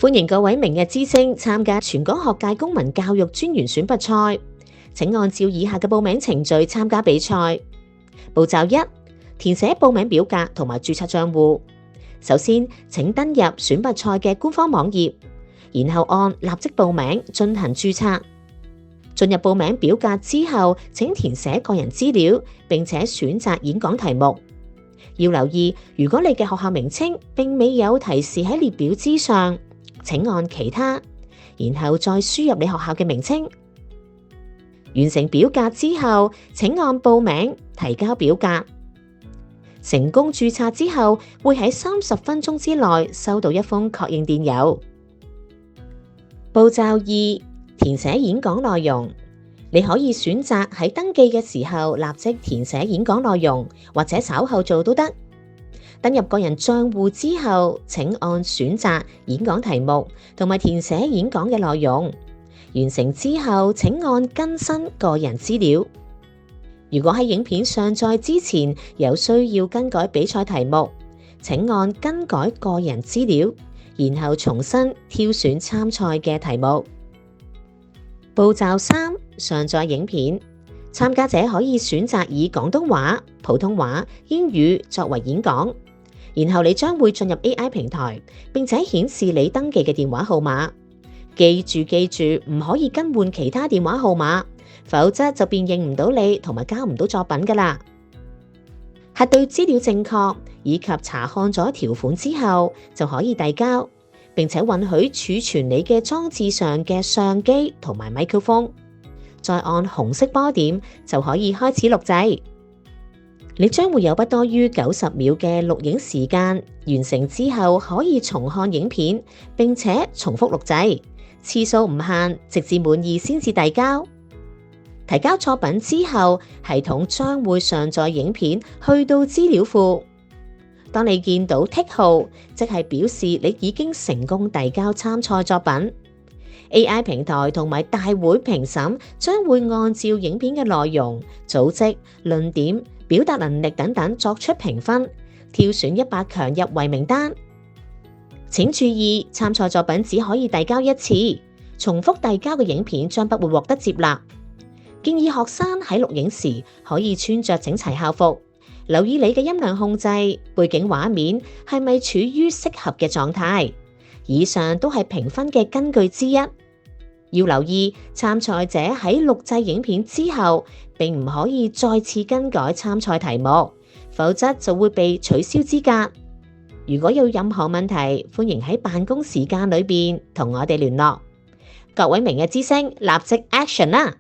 歡迎各位明日之星參加全港學界公民教育專員選拔賽。請按照以下嘅報名程序參加比賽。步驟1：填寫報名表格同埋註冊賬戶。首先，請登入選拔賽嘅官方網頁，然後按立即報名進行註冊。進入報名表格之後，請填寫個人資料，並且選擇演講題目。要留意，如果你嘅學校名稱並未有提示喺列表之上，請按其他，然後再輸入你學校嘅名稱。完成表格之後，請按報名提交表格。成功註冊之後，會喺30分鐘之內收到一封確認電郵。步驟2：填寫演講內容。你可以選擇喺登記嘅時候立即填寫演講內容，或者稍後做都得。登入個人賬戶之後，請按選擇演講題目同埋填寫演講嘅內容。完成之後，請按更新個人資料。如果喺影片上載之前有需要更改比賽題目，請按更改個人資料，然後重新挑選參賽嘅題目。步驟3：上載影片。參加者可以選擇以廣東話、普通話、英語作為演講，然後你將會進入 AI 平台，並且顯示你登記嘅電話號碼。記住，唔可以更換其他電話號碼，否則就辨認唔到你同埋交唔到作品㗎喇。核對資料正確以及查看咗條款之後，就可以遞交，並且允許儲存你嘅裝置上嘅相機同埋麥克風。再按紅色波點就可以開始錄製。你將會有不多於90秒嘅錄影時間，完成之後可以重看影片，並且重複錄製，次數唔限，直至滿意先至遞交。提交作品之後，系統將會上載影片去到資料庫。當你見到剔號，即係表示你已經成功遞交參賽作品。AI 平台同埋大會評審將會按照影片嘅內容、組織、論點、表達能力等等作出評分，挑選100強入圍名單。請注意，參賽作品只可以遞交一次，重複遞交嘅影片將不會獲得接納。建議學生喺錄影時可以穿着整齊校服，留意你嘅音量控制、背景畫面係咪處於適合嘅狀態。以上都係評分嘅根據之一。要留意，參賽者喺錄製影片之後，並唔可以再次更改參賽題目，否則就會被取消資格。如果有任何問題，歡迎喺辦公時間裏邊同我哋聯絡。各位明日之星，立即 action 啦！